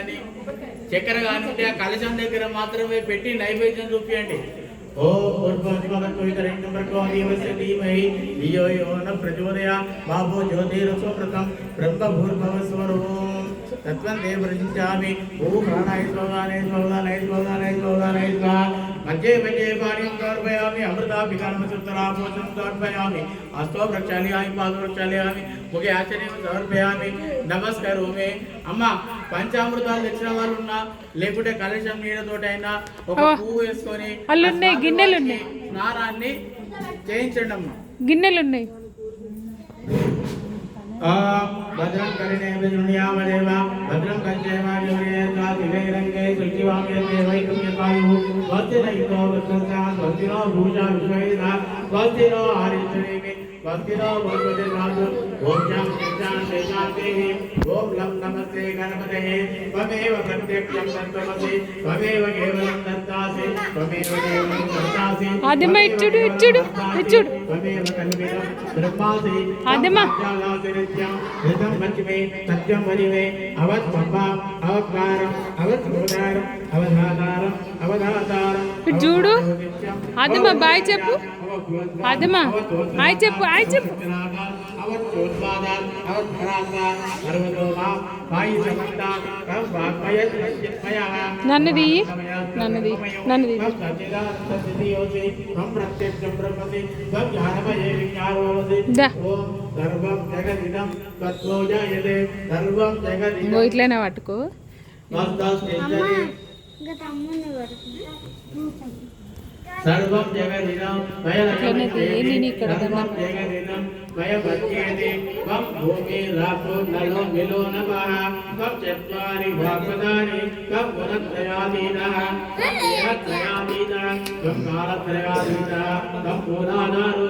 కానీ చక్కెర కానీ ఉంటే ఆ కలశం దగ్గర మాత్రమే పెట్టి నైవేద్యం చూపించండి. ఓం ధియో యో న ప్రచోదయాత్ బాబో జ్యోతిరసోమృతం బ్రహ్మభూర్భువస్వరూపం తత్వం దేవృంచామి. ఓం ప్రాణాయ స్వాహాయ స్వాహాయ స్వాహాయ స్వాహాయ స్వాహా. మధ్యే మధ్యే పానీయం సమర్పయామి. అమృతాభికానమసుత్తరాపోషం సమర్పయామి. హస్తో ప్రక్షాళయామి, పాదో ప్రక్షాళయామి, ముఖే ఆచర్యం సమర్పయామి. నమస్కరోమి. అమ్మ పంచామృతాలు తెచ్చిన వాళ్ళు ఉన్నా లేకుంటే కలశం నీడతోటైనా ఒక పువ్వు వేసుకొని స్నానాన్ని చేయించండి అమ్మ. గిన్నెలున్నాయి. భద్రం కరిణే విజృణ్యామదేవ భద్రం కంచేమాజురేంగే శుచివామ్యతే వైకుంఠపాయు స్వస్తినైతో వృత్తంసా స్వస్తినో భూషా విశ్వైన స్వస్తినో ఆరిత్రేమి స్వస్తినో భూర్వతిర్నాథు. ఓం శాంతి శాంతి. ఓం లం నమస్తే గణపతయే. త్వమేవ ప్రత్యక్షం తత్వమసి త్వమేవ కేవలం దత్తాసి త్వమేవ కేవలం దత్తాసి. ఆదిమ ఇచ్చుడు ఇచ్చుడు ఇచ్చుడు. త్వమేవ కల్పితం బ్రహ్మాసి. ఆదిమ ऋतं पंचमे सत्यं वरिवे अवत्पं अवत्कारं अवत्सोदारं अवधातारं अवधातारं. చూడు ఆదిమ బాయ్ చెప్పు. ఆదిమ హాయ్ చెప్పు. హాయ్ చెప్పు. अवत्सोद्वादात् अवत्भरागात् सर्वतोमा वायु समन्तात् कं वाक्मयस्मया. నన్నది నన్నది నన్నది. सच्चिदानन्दसिद्धियोसि त्वं प्रत्यक्षं ब्रह्मसि त्वं ज्ञानमये विज्ञानोऽसि. ओम सर्वं जगदिदं तत्त्वो जायते सर्वं जगदिदं. ఇట్లనే పట్టుకో. सर्वं जगदिदं सर्वं जगदिदं वयमध्येते त्वं भूमि रापो नलो मिलो नमः. त्वं चत्वारि भागवतानि त्वं गुणत्रयातीतः त्वं देहत्रयातीतः त्वं कालत्रयातीतः त्वं पुराणारो